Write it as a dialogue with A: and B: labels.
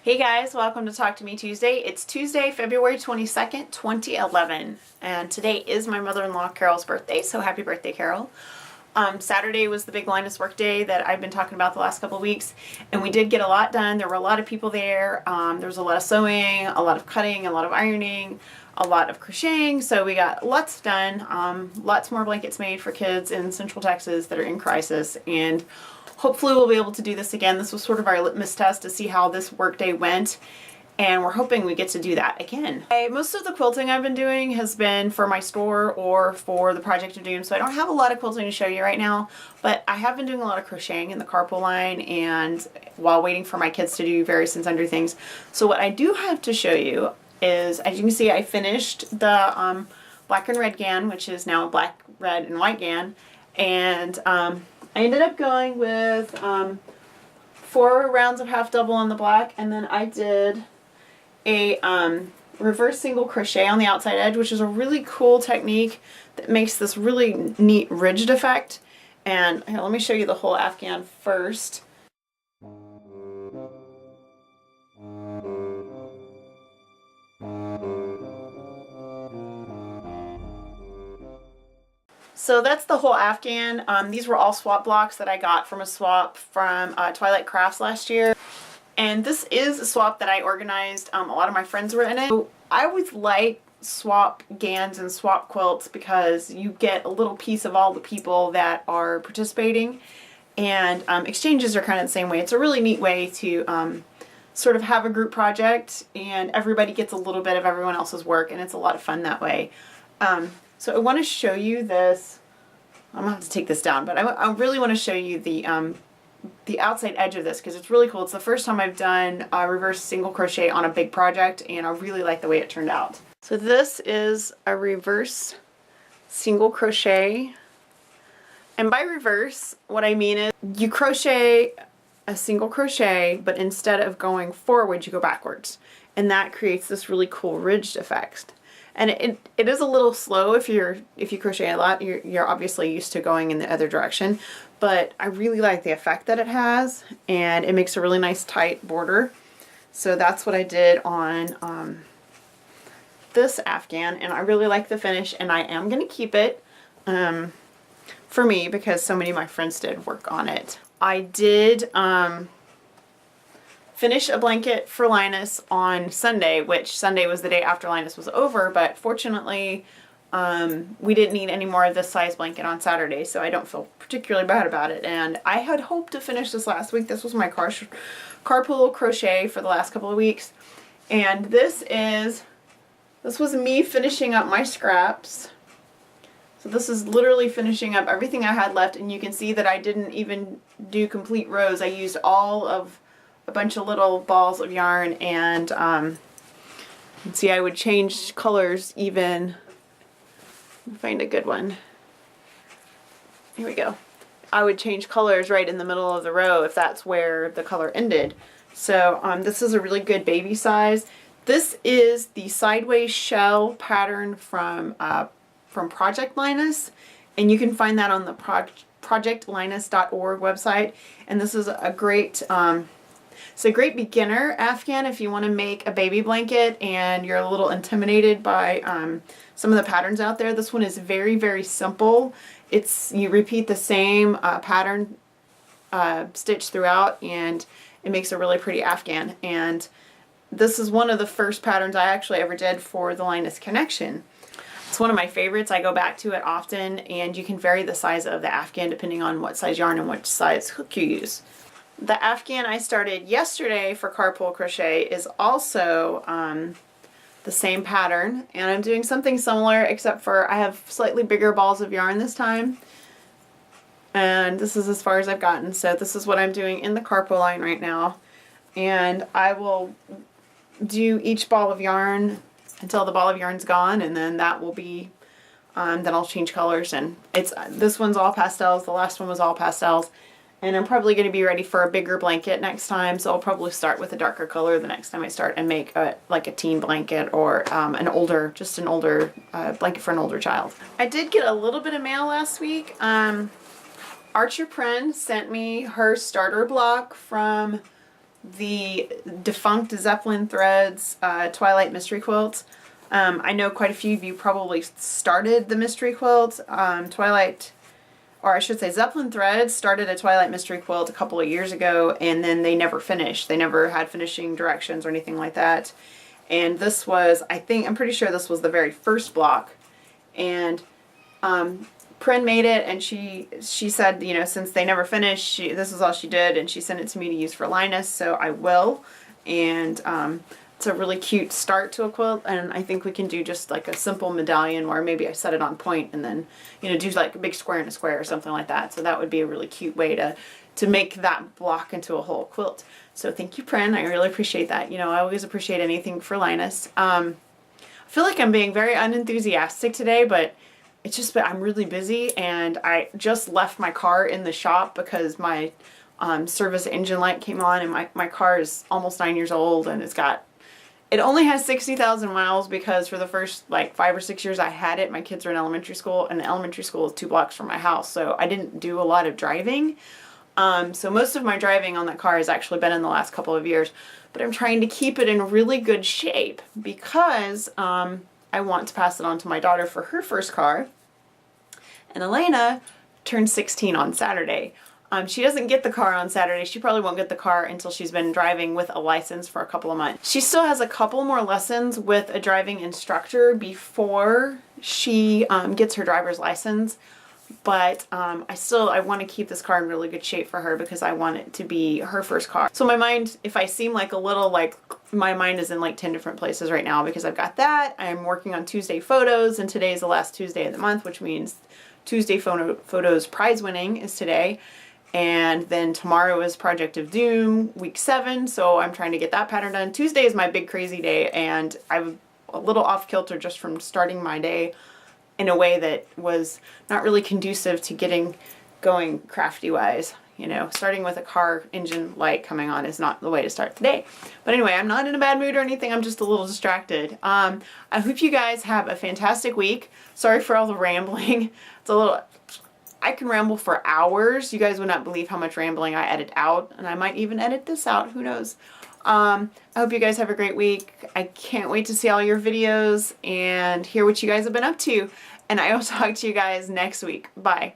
A: Hey guys, welcome to Talk to Me Tuesday. It's Tuesday, February 22nd, 2011, and today is my mother-in-law Carol's birthday, so happy birthday, Carol. Saturday was the big Linus work day that I've been talking about the last couple of weeks, and we did get a lot done. There were a lot of people there. There was a lot of sewing, a lot of cutting, a lot of ironing, a lot of crocheting, so we got lots done. Lots more blankets made for kids in Central Texas that are in crisis, and hopefully we'll be able to do this again. This was sort of our litmus test to see how this workday went, and we're hoping we get to do that again. Most of the quilting I've been doing has been for my store or for the project I'm doing, so I don't have a lot of quilting to show you right now, but I have been doing a lot of crocheting in the carpool line and while waiting for my kids to do various and sundry things. So what I do have to show you is, as you can see, I finished the black and red GAN, which is now a black, red, and white GAN, and I ended up going with 4 rounds of half double on the black, and then I did a reverse single crochet on the outside edge, which is a really cool technique that makes this really neat ridged effect. And here, let me show you the whole Afghan first. So that's the whole Afghan. These were all swap blocks that I got from a swap from Twilight Crafts last year. And this is a swap that I organized. A lot of my friends were in it. So I always like swap GANs and swap quilts because you get a little piece of all the people that are participating. And exchanges are kind of the same way. It's a really neat way to sort of have a group project and everybody gets a little bit of everyone else's work, and it's a lot of fun that way. So I want to show you this. I'm going to have to take this down, but I really want to show you the outside edge of this because it's really cool. It's the first time I've done a reverse single crochet on a big project, and I really like the way it turned out. So this is a reverse single crochet. And by reverse, what I mean is you crochet a single crochet, but instead of going forward, you go backwards. And that creates this really cool ridged effect. And it is a little slow if you crochet a lot. You're obviously used to going in the other direction, but I really like the effect that it has, and it makes a really nice tight border. So that's what I did on this Afghan, and I really like the finish, and I am going to keep it for me because so many of my friends did work on it. I did finish a blanket for Linus on Sunday, which Sunday was the day after Linus was over, but fortunately we didn't need any more of this size blanket on Saturday, so I don't feel particularly bad about it. And I had hoped to finish this last week. This was my carpool crochet for the last couple of weeks, and this was me finishing up my scraps. So this is literally finishing up everything I had left, and you can see that I didn't even do complete rows. I used all of a bunch of little balls of yarn, and you can see I would change colors even. Find a good one. Here we go. I would change colors right in the middle of the row if that's where the color ended. So this is a really good baby size. This is the sideways shell pattern from Project Linus, and you can find that on the projectlinus.org website. And this is a great it's a great beginner Afghan if you want to make a baby blanket and you're a little intimidated by some of the patterns out there. This one is very, very simple. You repeat the same pattern stitch throughout, and it makes a really pretty Afghan. And this is one of the first patterns I actually ever did for the Linus Connection. It's one of my favorites. I go back to it often, and you can vary the size of the Afghan depending on what size yarn and what size hook you use. The Afghan I started yesterday for carpool crochet is also the same pattern, and I'm doing something similar except for I have slightly bigger balls of yarn this time, and this is as far as I've gotten. So this is what I'm doing in the carpool line right now, and I will do each ball of yarn until the ball of yarn's gone, and then that will be then I'll change colors. And this one's all pastels, the last one was all pastels. And I'm probably going to be ready for a bigger blanket next time, so I'll probably start with a darker color the next time I start and make like a teen blanket or an older blanket for an older child. I did get a little bit of mail last week. Archer Pren sent me her starter block from the defunct Zeppelin Threads Twilight Mystery quilt. I know quite a few of you probably started the mystery quilt. Zeppelin Threads started a Twilight Mystery quilt a couple of years ago, and then they never finished. They never had finishing directions or anything like that. And this was, I'm pretty sure this was the very first block. And Prin made it, and she said, you know, since they never finished, this is all she did, and she sent it to me to use for Linus, so I will. And it's a really cute start to a quilt, and I think we can do just like a simple medallion where maybe I set it on point and then, you know, do like a big square and a square or something like that. So that would be a really cute way to make that block into a whole quilt. So thank you, Prin. I really appreciate that. You know, I always appreciate anything for Linus. I feel like I'm being very unenthusiastic today, but it's just that I'm really busy, and I just left my car in the shop because my service engine light came on, and my car is almost 9 years old, and it only has 60,000 miles because for the first like 5 or 6 years I had it, my kids are in elementary school, and the elementary school is 2 blocks from my house, so I didn't do a lot of driving. So most of my driving on that car has actually been in the last couple of years, but I'm trying to keep it in really good shape because I want to pass it on to my daughter for her first car. And Elena turned 16 on Saturday. She doesn't get the car on Saturday. She probably won't get the car until she's been driving with a license for a couple of months. She still has a couple more lessons with a driving instructor before she gets her driver's license. But I want to keep this car in really good shape for her because I want it to be her first car. So my mind, if I seem like a little like, my mind is in like 10 different places right now because I've got that. I'm working on Tuesday photos, and today's the last Tuesday of the month, which means Tuesday photos prize winning is today. And then tomorrow is Project of Doom, week 7, so I'm trying to get that pattern done. Tuesday is my big crazy day, and I'm a little off kilter just from starting my day in a way that was not really conducive to getting going crafty-wise. You know, starting with a car engine light coming on is not the way to start the day. But anyway, I'm not in a bad mood or anything, I'm just a little distracted. I hope you guys have a fantastic week. Sorry for all the rambling. I can ramble for hours. You guys would not believe how much rambling I edit out, and I might even edit this out, who knows. I hope you guys have a great week. I can't wait to see all your videos and hear what you guys have been up to, and I will talk to you guys next week. Bye.